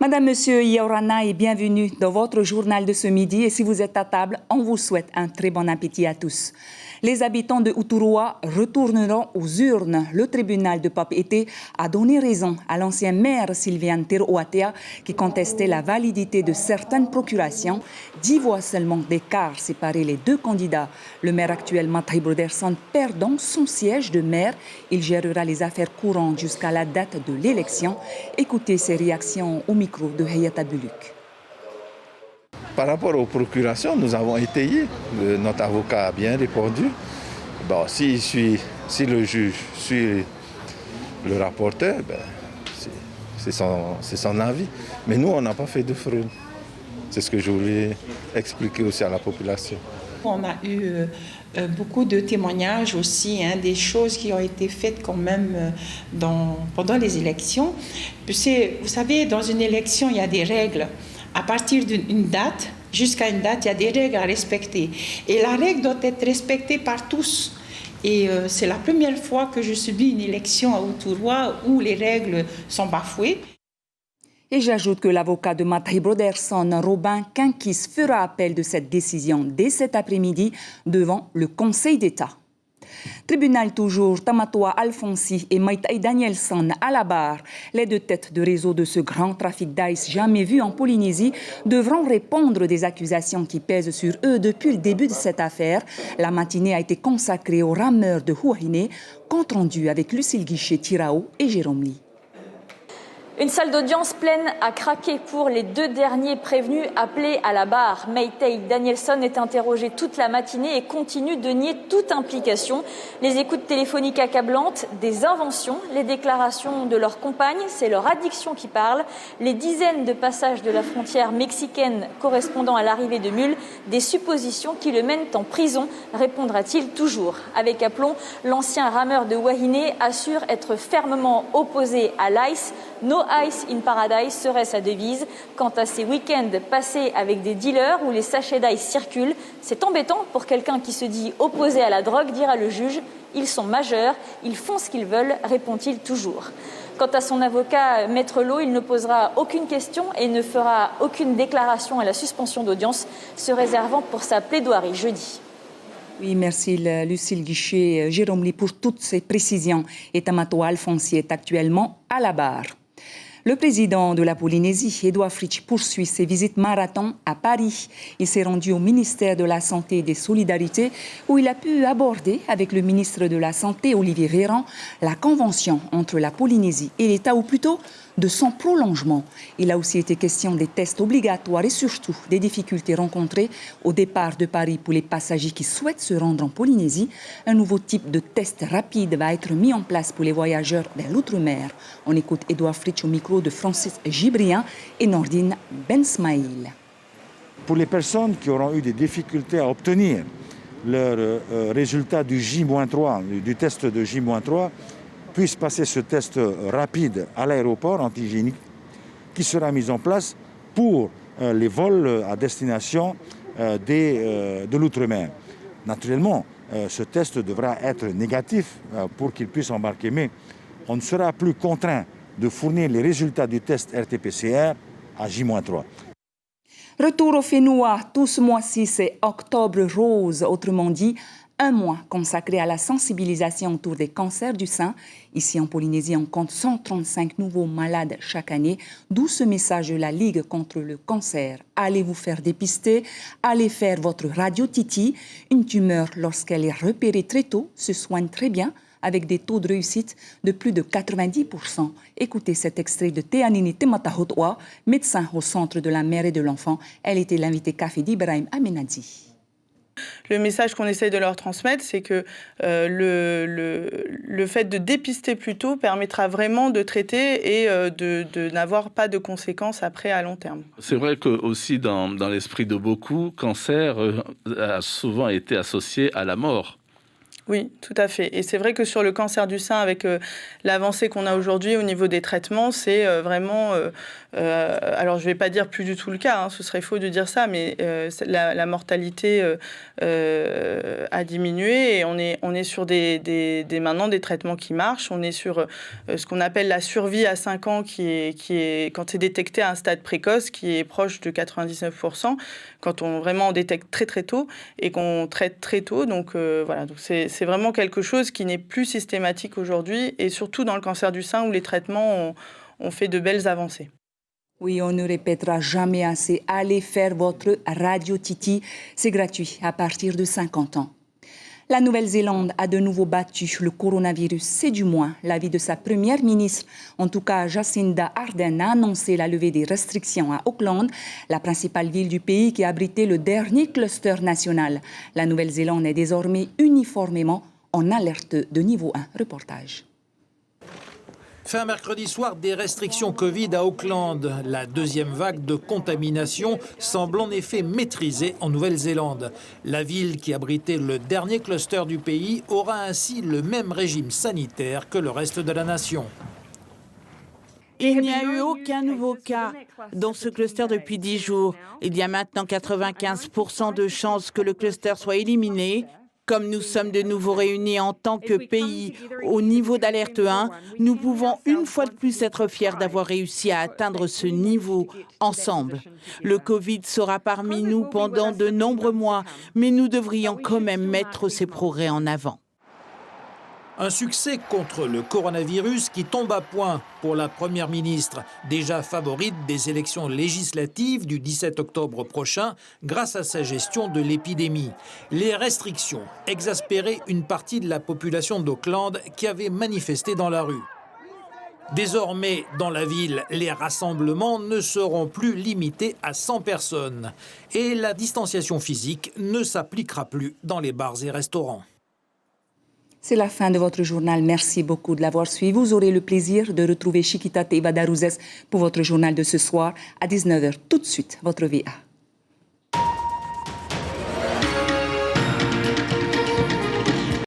Madame, Monsieur Yaorana et bienvenue dans votre journal de ce midi. Et si vous êtes à table, on vous souhaite un très bon appétit à tous. Les habitants de Uturoa retourneront aux urnes. Le tribunal de Papeete a donné raison à l'ancien maire Sylviane Teroatea qui contestait la validité de certaines procurations. 10 voix seulement d'écart séparaient les deux candidats. Le maire actuel, Matai Broderson, perd donc son siège de maire. Il gérera les affaires courantes jusqu'à la date de l'élection. Écoutez ses réactions au micro de Hayata Buluk. Par rapport aux procurations, nous avons étayé. Notre avocat a bien répondu. Bon, si le juge suit le rapporteur, c'est son avis. Mais nous, on n'a pas fait de fraude. C'est ce que je voulais expliquer aussi à la population. On a eu beaucoup de témoignages aussi, des choses qui ont été faites quand même pendant les élections. Vous savez, dans une élection, il y a des règles. À partir d'une date, jusqu'à une date, il y a des règles à respecter. Et la règle doit être respectée par tous. Et c'est la première fois que je subis une élection à Uturoa où les règles sont bafouées. Et j'ajoute que l'avocat de Matai Broderson, Robin Kinkis, fera appel de cette décision dès cet après-midi devant le Conseil d'État. Tribunal toujours, Tamatoa Alfonsi et Maitai Danielson à la barre. Les deux têtes de réseau de ce grand trafic d'ice jamais vu en Polynésie devront répondre des accusations qui pèsent sur eux depuis le début de cette affaire. La matinée a été consacrée aux rameurs de Huahine, compte rendu avec Lucille Guichet-Tirao et Jérôme Lee. Une salle d'audience pleine à craquer pour les deux derniers prévenus appelés à la barre. Maitai Danielson est interrogé toute la matinée et continue de nier toute implication. Les écoutes téléphoniques accablantes, des inventions, les déclarations de leur compagne, c'est leur addiction qui parle. Les dizaines de passages de la frontière mexicaine correspondant à l'arrivée de mules, des suppositions qui le mènent en prison, répondra-t-il toujours. Avec aplomb, l'ancien rameur de Huahine assure être fermement opposé à l'ICE. No Ice in Paradise serait sa devise. Quant à ces week-ends passés avec des dealers où les sachets d'ice circulent, c'est embêtant pour quelqu'un qui se dit opposé à la drogue, dira le juge. Ils sont majeurs, ils font ce qu'ils veulent, répond-il toujours. Quant à son avocat, Maître Lo, il ne posera aucune question et ne fera aucune déclaration à la suspension d'audience, se réservant pour sa plaidoirie jeudi. Oui, merci Lucille Guichet, Jérôme Lee pour toutes ces précisions. Et Tamatoa Alfonsi est actuellement à la barre. Le président de la Polynésie, Édouard Fritsch, poursuit ses visites marathon à Paris. Il s'est rendu au ministère de la Santé et des Solidarités où il a pu aborder avec le ministre de la Santé, Olivier Véran, la convention entre la Polynésie et l'État, ou plutôt de son prolongement. Il a aussi été question des tests obligatoires et surtout des difficultés rencontrées au départ de Paris pour les passagers qui souhaitent se rendre en Polynésie. Un nouveau type de test rapide va être mis en place pour les voyageurs vers l'outre-mer. On écoute Édouard Fritsch au micro de Francis Gibrian et Nordine Bensmaïl. Pour les personnes qui auront eu des difficultés à obtenir leur résultat du J-3, du test de J-3, puissent passer ce test rapide à l'aéroport antigénique qui sera mis en place pour les vols à destination de l'outre-mer. Naturellement, ce test devra être négatif pour qu'ils puissent embarquer, mais on ne sera plus contraint de fournir les résultats du test RT-PCR à J-3. Retour au Fénois, tout ce mois-ci, c'est Octobre Rose, autrement dit, un mois consacré à la sensibilisation autour des cancers du sein. Ici en Polynésie, on compte 135 nouveaux malades chaque année, d'où ce message de la Ligue contre le cancer. Allez vous faire dépister, allez faire votre radio-titi. Une tumeur, lorsqu'elle est repérée très tôt, se soigne très bien, avec des taux de réussite de plus de 90%. Écoutez cet extrait de Teanini Tematahotoa, médecin au Centre de la mère et de l'enfant. Elle était l'invitée café d'Ibrahim Amenadi. Le message qu'on essaye de leur transmettre, c'est que le fait de dépister plus tôt permettra vraiment de traiter et de n'avoir pas de conséquences après à long terme. C'est vrai que aussi dans l'esprit de beaucoup, cancer a souvent été associé à la mort. Oui, tout à fait. Et c'est vrai que sur le cancer du sein, avec l'avancée qu'on a aujourd'hui au niveau des traitements, c'est vraiment... alors, je ne vais pas dire plus du tout le cas, ce serait faux de dire ça, mais la mortalité a diminué et on est sur maintenant des traitements qui marchent. On est sur ce qu'on appelle la survie à 5 ans qui est quand c'est détecté à un stade précoce qui est proche de 99% quand on détecte très très tôt et qu'on traite très tôt. Donc voilà, donc c'est vraiment quelque chose qui n'est plus systématique aujourd'hui et surtout dans le cancer du sein où les traitements ont fait de belles avancées. Oui, on ne répétera jamais assez. Allez faire votre radio Titi. C'est gratuit à partir de 50 ans. La Nouvelle-Zélande a de nouveau battu le coronavirus. C'est du moins l'avis de sa première ministre. En tout cas, Jacinda Ardern a annoncé la levée des restrictions à Auckland, la principale ville du pays qui abritait le dernier cluster national. La Nouvelle-Zélande est désormais uniformément en alerte de niveau 1. Reportage. Fin mercredi soir, des restrictions Covid à Auckland. La deuxième vague de contamination semble en effet maîtrisée en Nouvelle-Zélande. La ville qui abritait le dernier cluster du pays aura ainsi le même régime sanitaire que le reste de la nation. Il n'y a eu aucun nouveau cas dans ce cluster depuis 10 jours. Il y a maintenant 95% de chances que le cluster soit éliminé. Comme nous sommes de nouveau réunis en tant que pays au niveau d'alerte 1, nous pouvons une fois de plus être fiers d'avoir réussi à atteindre ce niveau ensemble. Le Covid sera parmi nous pendant de nombreux mois, mais nous devrions quand même mettre ces progrès en avant. Un succès contre le coronavirus qui tombe à point pour la Première ministre, déjà favorite des élections législatives du 17 octobre prochain grâce à sa gestion de l'épidémie. Les restrictions exaspéraient une partie de la population d'Auckland qui avait manifesté dans la rue. Désormais, dans la ville, les rassemblements ne seront plus limités à 100 personnes et la distanciation physique ne s'appliquera plus dans les bars et restaurants. C'est la fin de votre journal. Merci beaucoup de l'avoir suivi. Vous aurez le plaisir de retrouver Chiquita Teiva Daruzes pour votre journal de ce soir à 19h. Tout de suite, votre VA.